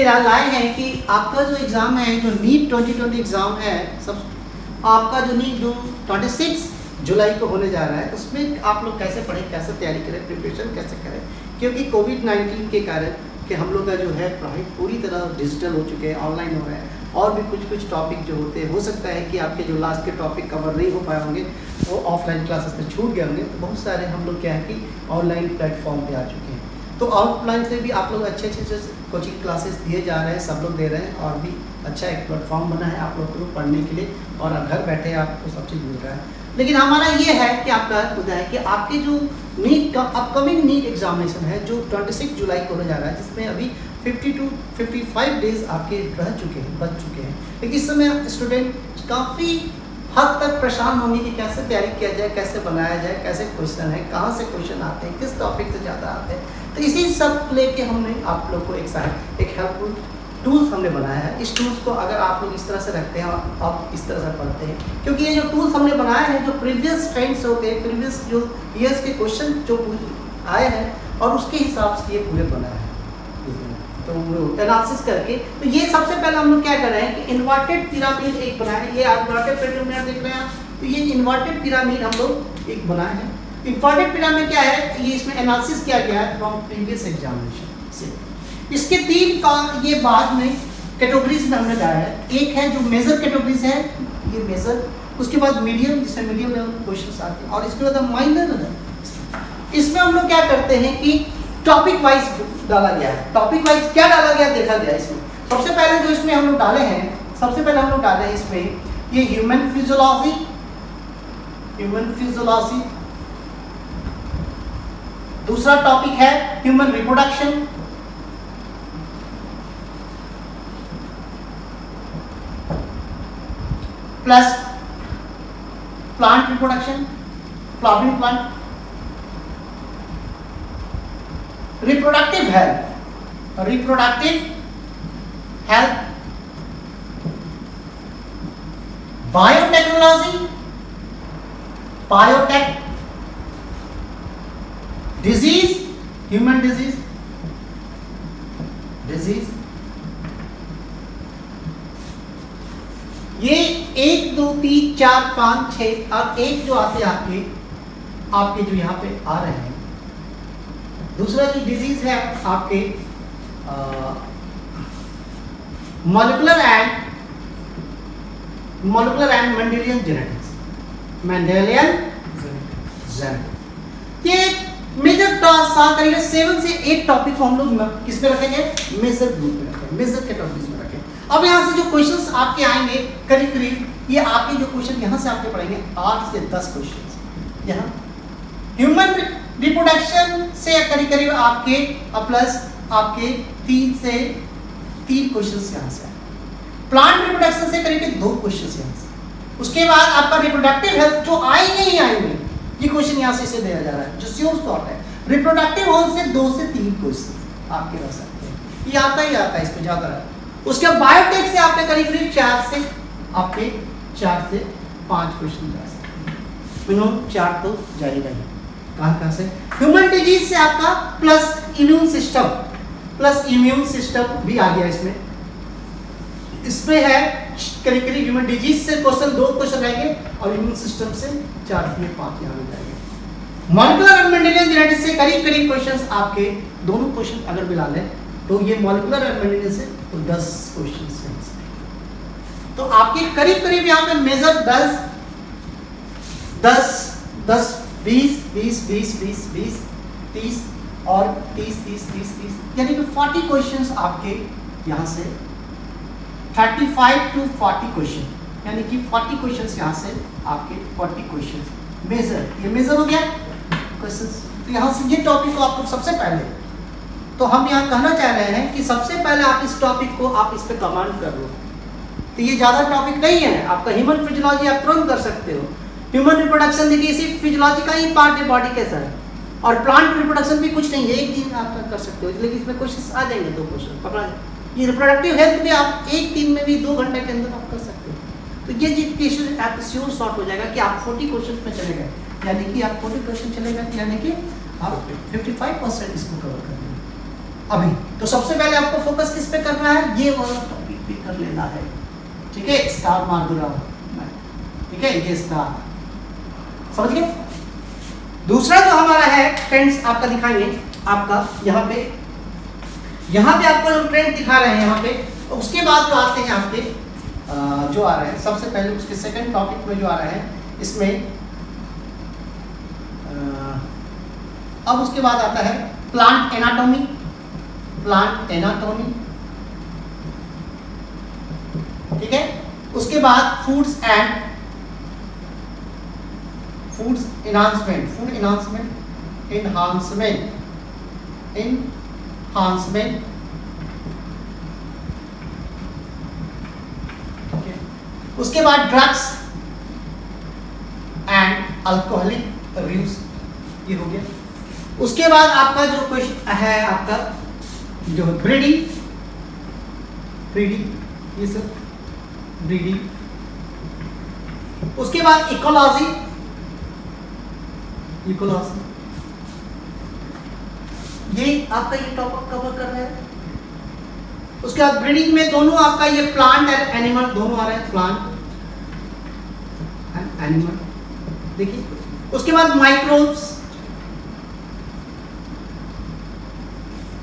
लाए हैं कि आपका जो एग्ज़ाम है, जो नीट 2020 एग्ज़ाम है, सब आपका जो नीट जो 26 जुलाई को होने जा रहा है, उसमें आप लोग कैसे पढ़ें, कैसे तैयारी करें, प्रिपरेशन कैसे करें, क्योंकि कोविड-19 के कारण कि हम लोग का जो है पढ़ाई पूरी तरह डिजिटल हो चुके हैं, ऑनलाइन हो रहा है, और भी कुछ टॉपिक जो होते हैं, हो सकता है कि आपके जो लास्ट के टॉपिक कवर नहीं हो पाए होंगे, वो ऑफलाइन क्लासेस में छूट गए होंगे, तो बहुत सारे हम लोग क्या है कि ऑनलाइन प्लेटफॉर्म पे आ चुके हैं। तो ऑफलाइन से भी आप लोग अच्छे कोचिंग क्लासेस दिए जा रहे हैं, सब लोग दे रहे हैं, और भी अच्छा एक प्लेटफॉर्म बना है आप लोग को पढ़ने के लिए, और घर बैठे आपको सब चीज़ मिल रहा है। लेकिन हमारा ये है कि आपका खुदा है कि आपके जो नीट का अपकमिंग नीट एग्जामिनेशन है, जो 26 जुलाई को होने जा रहा है, जिसमें अभी 50 to 55 डेज आपके रह चुके हैं, बच चुके हैं। लेकिन इस समय स्टूडेंट काफ़ी हद तक परेशान होंगे कि कैसे तैयारी किया जाए, कैसे बनाया जाए, कैसे क्वेश्चन है, कहाँ से क्वेश्चन आते हैं, किस टॉपिक से ज़्यादा आते हैं। तो इसी सब लेके हमने आप लोग को एक हेल्पफुल टूल्स हमने बनाया है। इस टूल्स को अगर आप लोग इस तरह से रखते हैं और आप इस तरह से पढ़ते हैं, क्योंकि ये जो टूल्स हमने बनाए हैं, जो प्रीवियस ट्रेंड्स होते हैं, प्रीवियस जो ईयर्स के क्वेश्चन जो आए हैं, और उसके हिसाब से ये पूरे बनाए हैं, तो एनालिसिस करके। तो ये सबसे पहले हम लोग क्या कर रहे हैं कि इन्वर्टेड पिरामिड एक बनाए, ये आप इन्वर्टेड पिरामिड देख रहे हैं, तो ये इन्वर्टेड पिरामिड हम लोग एक बनाए हैं। इन्वर्टेड पिरामिड क्या है, ये इसमें एनालिसिस किया गया है फ्रॉम प्रीवियस एग्जामिनेशन से। इसके 3 का ये बाद में कैटेगरीज में हमने डाला है। एक है जो मेजर कैटेगरीज है, ये मेजर, उसके बाद मीडियम, जिसमें मीडियम लेवल क्वेश्चन आते हैं, और इसके बाद माइनर। इसमें हम लोग क्या करते हैं कि टॉपिक वाइज डाला गया है। टॉपिक वाइज क्या डाला गया देखा गया इसमें। सबसे पहले जो इसमें हम लोग डाले हैं, सबसे पहले हम लोग डाले हैं इसमें ये ह्यूमन फिजियोलॉजी, दूसरा टॉपिक है human reproduction, plus plant reproduction, flowering plant, reproductive health, biotechnology, biotech, disease, human disease, ये 1 2 3 4 5 6 और एक जो आते आपके जो यहाँ पे आ रहे हैं। दूसरा जो डिजीज है आपके मॉलिक्यूलर एंड मेंडेलियन जेनेटिक्स, ये मेजर करीबन 7 से 8 टॉपिक को हम लोग किस पे रखेंगे, मेजर ग्रुप में रखेंगे, मेजर कैटेगरीज में रखेंगे। अब यहाँ से जो क्वेश्चंस आपके आएंगे करीब ये आपके जो क्वेश्चन यहाँ से आपके पढ़ेंगे 8 से 10 क्वेश्चन। यहाँ ह्यूमन रिप्रोडक्शन से करीब आपके प्लस आपके 3 क्वेश्चंस यहाँ से, प्लांट रिप्रोडक्शन से करीब 2 क्वेश्चंस यहाँ से। उसके बाद आपका रिप्रोडक्टिव हेल्थ जो आएंगे ही आएंगे, ये क्वेश्चन यहाँ से इसे दिया जा रहा है जो श्योर थॉट है। रिप्रोडक्टिव हेल्थ से 2 से 3 क्वेश्चन आपके रह सकते हैं, ये आता ही आता है, इसमें ज्यादा है। उसके बाद बायोटेक से आपके करीब 4 से 5 क्वेश्चन जा सकते हैं, मिनिमम 4 तो जाएगा ही। कहाँ से ह्यूमन डिजीज से आपका प्लस इम्यून सिस्टम भी आ गया इसमें है करीब ह्यूमन डिजीज से 2 क्वेश्चन रहेंगे, और इम्यून सिस्टम से 4 से 5 यहाँ मिल जाएंगे। मॉलिक्यूलर एंड मेंडेलियन जेनेटिक्स से करीब क्वेश्चंस आपके दोनों क्वेश्चन अगर मिला लें तो ये मॉलिक्यूलर एंड मेंडेलियन से तो 10 क्वेश्चन है। तो आपके करीब यहाँ पे मेजर 10 20 30 और 30 यानी कि 40 क्वेश्चंस आपके यहाँ से 35 to 40 क्वेश्चन, यानी कि 40 क्वेश्चंस यहाँ से आपके 40 क्वेश्चंस मेजर, ये मेजर हो गया क्वेश्चंस। तो यहाँ से ये टॉपिक को आप लोग सबसे पहले, तो हम यहाँ कहना चाह रहे हैं कि सबसे पहले आप इस टॉपिक को आप इस पे कमांड कर लो। तो ये ज़्यादा टॉपिक नहीं है आपका। ह्यूमन फिजियोलॉजी आप तुरंत कर सकते हो, ह्यूमन रिप्रोडक्शन देखिए इसी फिजियोलॉजी का ही पार्ट है, बॉडी कैसा है, और प्लांट रिप्रोडक्शन भी कुछ नहीं है, एक दिन आप कर सकते हो, लेकिन इसमें क्वेश्चन आ जाएंगे 2 क्वेश्चन पकड़ा जाए। ये रिप्रोडक्टिव हेल्थ भी आप एक दिन में भी 2 घंटे के अंदर आप कर सकते हो। तो ये क्वेश्चन आप श्योर शॉर्ट हो जाएगा कि आप 40 क्वेश्चन में चले गए, यानी कि आप 40 क्वेश्चन चले गए, यानी कि आप 55% इसको कवर कर लेंगे। अभी तो सबसे पहले आपको फोकस किस पे करना है, ये वाला टॉपिक पे कर लेना है, ठीक है। स्टार मार दूंगा, ठीक है, ये स्टार, समझ गए। दूसरा जो हमारा है फ्रेंड्स, आपका दिखाएंगे आपका यहाँ पे आपको जो ट्रेंड दिखा रहे हैं यहाँ पे, उसके बाद जो आते हैं आपके जो आ रहे हैं सबसे पहले उसके सेकंड टॉपिक में जो आ रहा है इसमें अब उसके बाद आता है प्लांट एनाटॉमी, ठीक है। उसके बाद फूड्स एनहांसमेंट, उसके बाद ड्रग्स एंड अल्कोहलिक अब्यूज, ये हो गया। उसके बाद आपका जो क्वेश्चन है आपका जो ब्रीडिंग, ये सब ब्रीडिंग। उसके बाद इकोलॉजी, ये आपका ये टॉपिक कवर कर रहा है। उसके बाद ब्रीडिंग में दोनों आपका ये प्लांट और एनिमल दोनों आ रहे हैं, प्लांट एंड एनिमल, देखिए। उसके बाद माइक्रोब्स,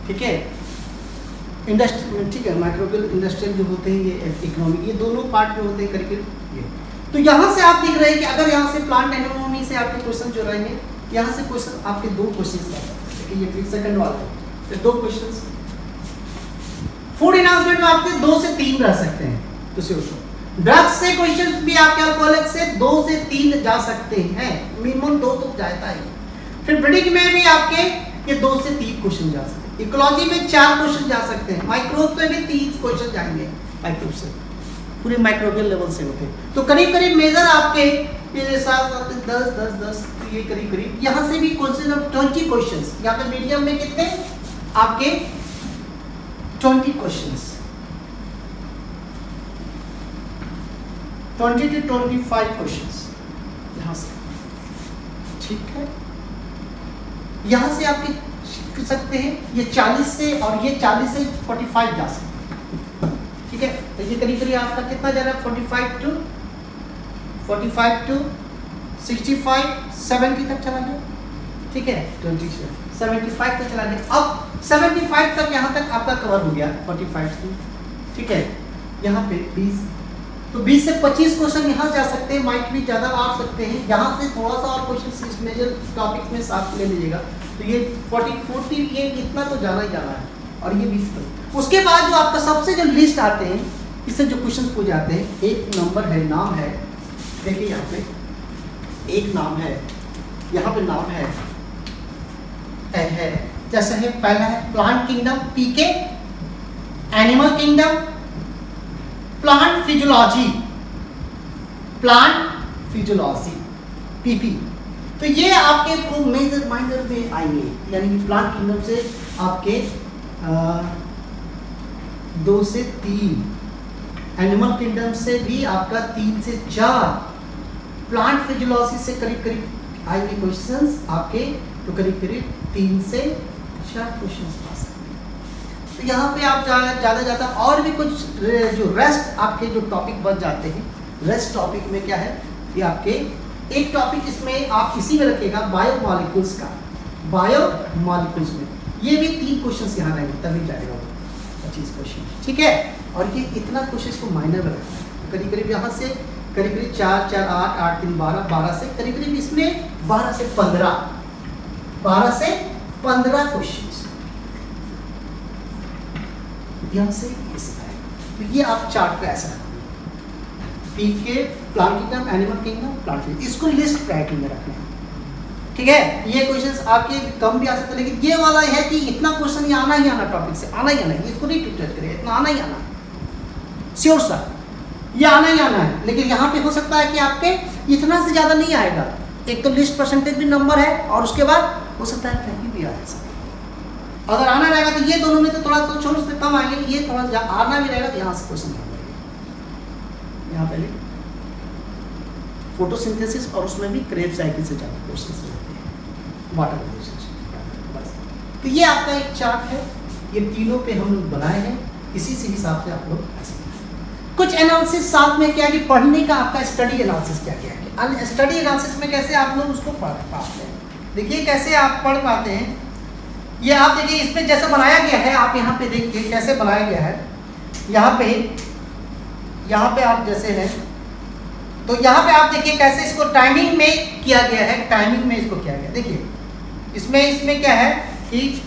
ठीक है, इंडस्ट्री, ठीक है, माइक्रोबियल इंडस्ट्रियल जो होते हैं ये इकोनॉमिक, ये दोनों पार्ट में होते हैं करके ये। तो यहाँ से आप देख रहे हैं कि अगर यहाँ से प्लांट एनाटॉमी से आपके क्वेश्चन जो रहेंगे, यहाँ से क्वेश्चन आपके 2 क्वेश्चन आ सकते हैं, ये फिर सेकंड वाला है, फिर 2 क्वेश्चन। फूड एनहांसमेंट में आपके 2 से 3 रह सकते हैं, ड्रग्स से क्वेश्चन भी आपके अल्कोहलिक से 2 से 3 जा सकते हैं, मिनिमम 2 तो जाता है। फिर ब्रीडिंग में भी आपके ये 2 से 3 क्वेश्चन जा सकते हैं, इकोलॉजी में 4 क्वेश्चन जा सकते हैं, माइक्रोब में भी 3 क्वेश्चन जाएंगे, माइक्रोब से पूरे माइक्रोबियल लेवल से होते हैं। तो करीब करीब मेजर आपके ये साथ 10 ये करीब यहाँ से भी क्वेश्चन 20 क्वेश्चंस, यहाँ पे मीडियम में कितने आपके 20 क्वेश्चंस, 20 to 25 क्वेश्चंस यहाँ से, ठीक है। यहाँ से आपके सकते हैं ये 40 से, और ये 40 से 45 जा सकते हैं, ठीक है। तो ये करीब आपका कितना जा रहा है, 45 to 65 70 तक चला गया, ठीक है, 75 तक चला गया। अब 75 तक यहाँ तक आपका कवर हो गया, 45 से, ठीक है। यहाँ पे 20, तो 20 से 25 क्वेश्चन यहाँ जा सकते हैं, माइट भी ज़्यादा आ सकते हैं। यहाँ से थोड़ा सा और क्वेश्चन इस मेजर टॉपिक में साथ ले लीजिएगा, तो ये 40 ये इतना तो जाना ही जाना है, और ये 20 पर। उसके बाद जो आपका सबसे जो लिस्ट आते हैं, इससे जो क्वेश्चन पूछ जाते हैं, एक नंबर है, नाम है, देखिए यहाँ पे एक नाम है, यहाँ पे नाम है जैसे है पहला है plant kingdom PK, animal kingdom, plant physiology PP. तो ये आपके मेजर माइनर में आएंगे, यानी कि प्लांट किंगडम से आपके 2 से 3, एनिमल किंगडम से भी आपका 3 से 4, प्लांट फिजियोलॉजी से करीब आएंगे क्वेश्चंस आपके, तो करीब 3 से 4 क्वेश्चंस आ सकते हैं। तो यहाँ पे आप ज़्यादा और भी कुछ जो रेस्ट आपके जो टॉपिक बच जाते हैं, रेस्ट टॉपिक में क्या है, ये आपके एक टॉपिक इसमें आप इसी में रखिएगा बायोमॉलिक्यूल्स का, बायोमॉलिक्यूल्स में ये भी 3 क्वेश्चंस यहाँ रहेंगे, तभी जाएगा 25 क्वेश्चन, ठीक है। और ये इतना क्वेश्चन को माइनर में रखना है, करीब यहाँ से करीब 4 4 8 8 3 12 से करीब इसमें 12 से 15 क्वेश्चन यहाँ से इस आएगा। तो ये आप चार्ट पे ऐसा PK, plant kingdom, animal kingdom, plant physiology, इसको लिस्ट प्रायोरिटी में रखना है, ठीक है। ये क्वेश्चंस आपके कम भी आ सकते हैं, लेकिन ये वाला है कि इतना क्वेश्चन ये आना ही आना, टॉपिक से आना ही आना है, इसको नहीं ट्रीट करिए, इतना आना ही आना है, श्योर सर, ये आना ही आना है। लेकिन यहाँ पे हो सकता है कि आपके इतना से ज़्यादा नहीं आएगा, एक तो लिस्ट परसेंटेज भी नंबर है, और उसके बाद हो सकता है कहीं भी आ सकता है। अगर आना रहेगा तो ये दोनों में तो थोड़ा तो छोटे से कम आएंगे, ये थोड़ा आना भी रहेगा तो यहाँ से क्वेश्चन आ जाएगा। यहाँ पहले फोटोसिंथेसिस और उसमें भी क्रेब साइकिल से ज़्यादा क्वेश्चन रहते हैं, वाटर रिलेशनशिप बस। तो ये आपका एक चार्ट है, ये तीनों पे हम लोग बनाए हैं, इसी से हिसाब से आप लोग ऐसे कुछ एनालिसिस साथ में क्या कि पढ़ने का आपका स्टडी एनालिसिस क्या क्या है। स्टडी एनालिसिस में कैसे आप लोग उसको पढ़ पाते हैं, देखिए कैसे आप पढ़ पाते हैं। ये आप देखिए इसमें जैसे बनाया गया है, आप यहाँ पे देखिए कैसे बनाया गया है। यहाँ पे आप जैसे हैं तो यहाँ पे आप देखिए कैसे इसको टाइमिंग में किया गया है, टाइमिंग में इसको किया गया। देखिए इसमें क्या है कि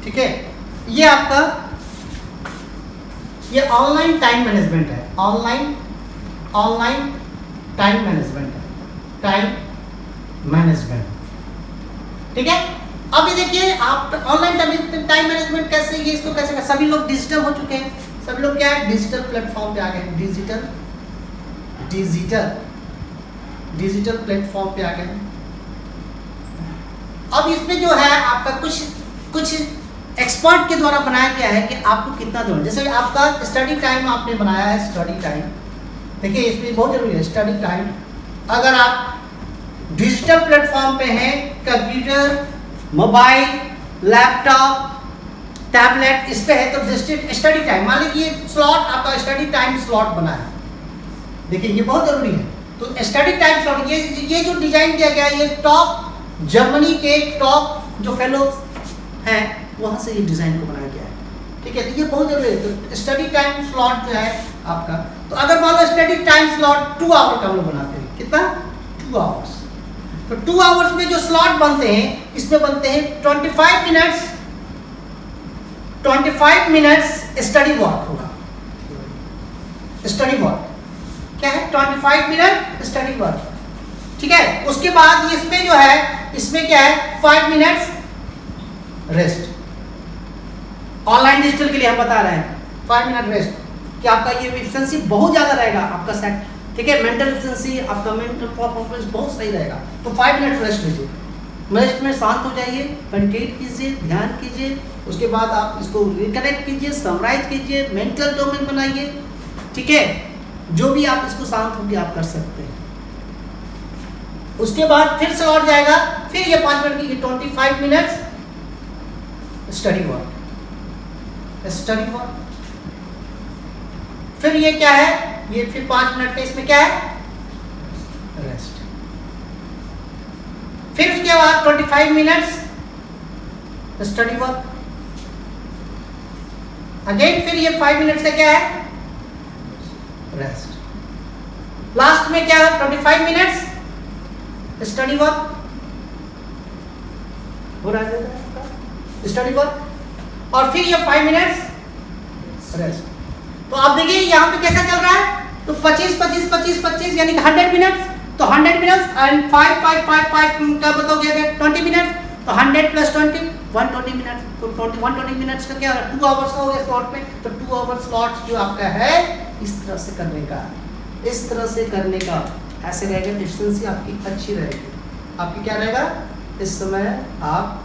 ठीक है, ये आपका ये ऑनलाइन टाइम मैनेजमेंट है, ऑनलाइन टाइम मैनेजमेंट है, टाइम मैनेजमेंट, ठीक है। अभी देखिए आप ऑनलाइन टाइम मैनेजमेंट कैसे, ये इसको कैसे, सभी लोग डिजिटल हो चुके हैं, सभी लोग क्या है डिजिटल प्लेटफॉर्म पे आ गए हैं, डिजिटल प्लेटफॉर्म पे आ गए हैं। अब इसमें जो है आपका कुछ एक्सपर्ट के द्वारा बनाया गया है कि आपको कितना देना। जैसे आपका स्टडी टाइम आपने बनाया है, स्टडी टाइम देखिए इसमें बहुत जरूरी है स्टडी टाइम। अगर आप डिजिटल प्लेटफॉर्म पे हैं, कंप्यूटर, मोबाइल, लैपटॉप, टैबलेट इस पे है तो स्टडी टाइम मान लीजिए स्लॉट आपका स्टडी टाइम स्लॉट बना है, देखिए ये बहुत जरूरी है। तो स्टडी टाइम स्लॉट ये जो डिजाइन किया गया है, ये टॉप जर्मनी के टॉप जो फेलो हैं वहाँ से ये डिज़ाइन को बनाया गया है, ठीक है। तो ये बहुत जरूरी है। तो स्टडी टाइम स्लॉट जो है आपका, तो अगर मान लो स्टडी टाइम स्लॉट 2 आवर का हम लोग बनाते हैं, कितना 2 आवर्स, तो 2 आवर्स में जो स्लॉट बनते हैं इसमें बनते हैं 25 मिनट्स स्टडी वर्क होगा। स्टडी वर्क क्या है 25 मिनट स्टडी वर्क, ठीक है। उसके बाद इसमें जो है इसमें क्या है 5 मिनट्स रेस्ट। ऑनलाइन डिजिटल के लिए हम बता रहे हैं 5 मिनट रेस्ट कि आपका ये एफिशिएंसी बहुत ज़्यादा रहेगा आपका सेट, ठीक है। मेंटल एफिशिएंसी आपका मेंटल परफॉर्मेंस बहुत सही रहेगा। तो 5 मिनट रेस्ट लीजिए, रेस्ट में शांत हो जाइए, मेडिटेट कीजिए, ध्यान कीजिए, उसके बाद आप इसको रिकनेक्ट कीजिए, समराइज कीजिए, मेंटल डोमेन बनाइए, ठीक है। जो भी आप इसको शांत होकर आप कर सकते हैं। उसके बाद फिर से और जाएगा, फिर ये 5 मिनट की 25 मिनट्स स्टडी वर्क, फिर ये क्या है, ये फिर 5 मिनट का इसमें क्या है रेस्ट, फिर उसके बाद 25 मिनट्स स्टडी वर्क, अगेन फिर ये 5 मिनट्स का क्या है रेस्ट, लास्ट में क्या है 25 मिनट्स स्टडी वर्क हो रहा है स्टडी वर्क, और फिर ये 5 मिनट्स रेस्ट। तो आप देखिए यहाँ पे कैसा चल रहा है, तो 25 यानी कि 100 मिनट्स, तो 100 मिनट्स एंड 5 क्या बताओगे 20 मिनट्स, तो 100 प्लस 20 120 मिनट, तो 120 मिनट्स का क्या 2 आवर्स का हो गया स्लॉट में। तो 2 आवर स्लॉट जो आपका है इस तरह से करने का, ऐसे रहेगा, एफिशिएंसी आपकी अच्छी रहेगी। आपकी क्या रहेगा इस समय आप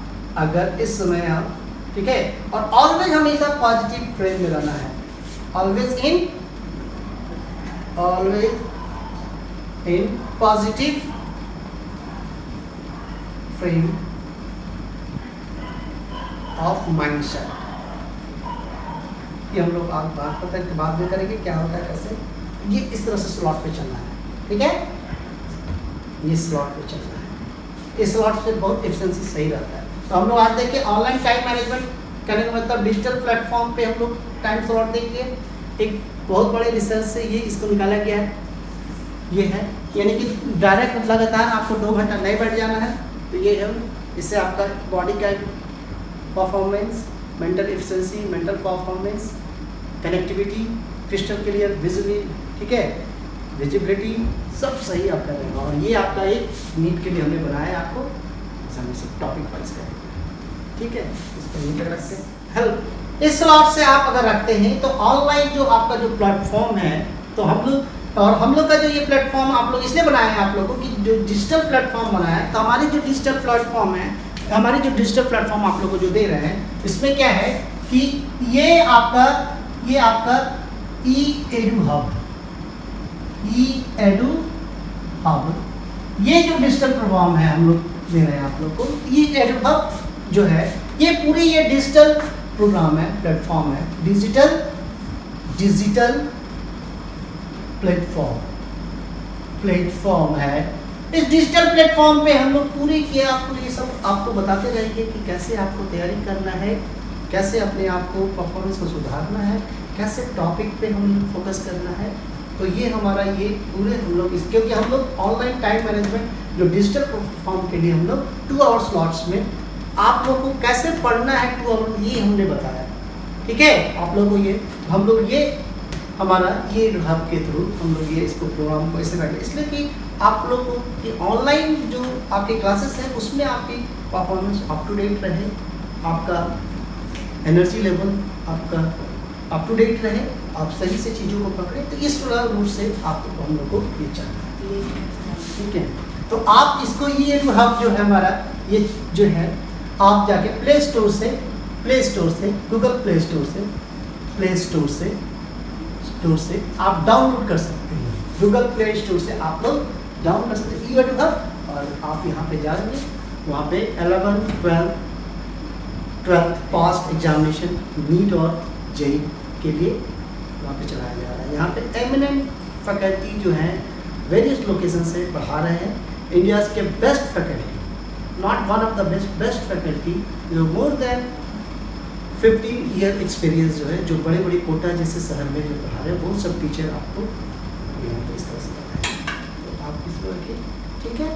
ठीक है। और ऑलवेज हमेशा पॉजिटिव फ्रेम में रहना है, always in positive frame of mindset. ये हम लोग बात पता है बाद में करेंगे क्या होता है कैसे। ये इस तरह से स्लॉट पे चलना है, ठीक है। ये स्लॉट पे चलना है, इस स्लॉट से बहुत एफिशिएंसी सही रहता है। तो हम लोग आज देखिए ऑनलाइन टाइम मैनेजमेंट करने का मतलब डिजिटल प्लेटफॉर्म पे हम लोग टाइम स्लॉट देखिए, एक बहुत बड़े रिसर्च से ये इसको निकाला गया है। ये है यानी कि डायरेक्ट लगातार आपको 2 घंटा नहीं बैठ जाना है, तो ये है इससे आपका बॉडी का performance, mental efficiency, mental performance, connectivity, crystal clear, visually, ठीक है, विजिबिलिटी सब सही आपका रहेगा। और ये आपका एक नीट के लिए हमने बनाया है, आपको टॉपिक वाइज करेंगे, ठीक है। इसको नीट रखते हैं हेल्प। इस स्लॉट से आप अगर रखते हैं तो ऑनलाइन जो आपका जो प्लेटफॉर्म है, तो हम लोग का जो ये प्लेटफॉर्म आप लोग इसलिए बनाया है आप लोगों की जो डिजिटल प्लेटफॉर्म बनाया है। तो हमारी जो डिजिटल प्लेटफॉर्म है, हमारी जो डिजिटल प्लेटफॉर्म आप लोगों को जो दे रहे हैं, इसमें क्या है कि ये आपका ई-एडू हब, ये जो डिजिटल प्लेटफॉर्म है हम लोग दे रहे हैं आप लोग को। ई-एडू हब जो है ये पूरी ये डिजिटल प्रोग्राम है, प्लेटफॉर्म है, डिजिटल प्लेटफॉर्म है। इस डिजिटल प्लेटफॉर्म पे हम लोग पूरे किए आपको ये सब आपको बताते रहेंगे कि कैसे आपको तैयारी करना है, कैसे अपने आप को परफॉर्मेंस को सुधारना है, कैसे टॉपिक पे हम फोकस करना है। तो ये हमारा ये पूरे हम लोग इस, क्योंकि हम लोग ऑनलाइन टाइम मैनेजमेंट जो डिजिटल प्लेटफॉर्म के लिए हम लोग 2 आवर स्लॉट्स में आप लोग को कैसे पढ़ना है 2 आवर, ये हमने बताया। ठीक है, आप लोगों को ये हम लोग ये हमारा ये हब के थ्रू हम लोग ये इसको प्रोग्राम को ऐसे रखें, इसलिए कि आप लोगों की ऑनलाइन जो आपके क्लासेस हैं उसमें आपकी परफॉर्मेंस अप टू डेट रहे, आपका एनर्जी लेवल आपका अप टू डेट रहे, आप सही से चीज़ों को पकड़ें। तो इस रूट से आपको हम लोग को ये चाहिए। ठीक है, तो आप इसको ये हब जो है हमारा ये जो है आप जाके प्ले स्टोर से गूगल प्ले स्टोर से आप डाउनलोड कर सकते हैं। गूगल प्ले स्टोर से आप लोग डाउनलोड कर सकते हैं ई-एडू हब, और आप यहाँ पे जाएंगे, वहाँ पे 11th 12th पास एग्जामिनेशन नीट और जेई के लिए वहाँ पे चलाया जा रहा है। यहाँ पे एमिनेंट फैकल्टी जो हैं वेरियस लोकेशन से पढ़ा रहे हैं, इंडियाज़ के best faculty, not one of the best faculty, जो मोर देन 50 ईयर एक्सपीरियंस जो है, जो बड़े बड़े कोटा जैसे शहर में जो पढ़ा रहे हैं वो सब टीचर आपको यहाँ पे इस तरह से बताएंगे। तो आप इसको रखिए। ठीक है।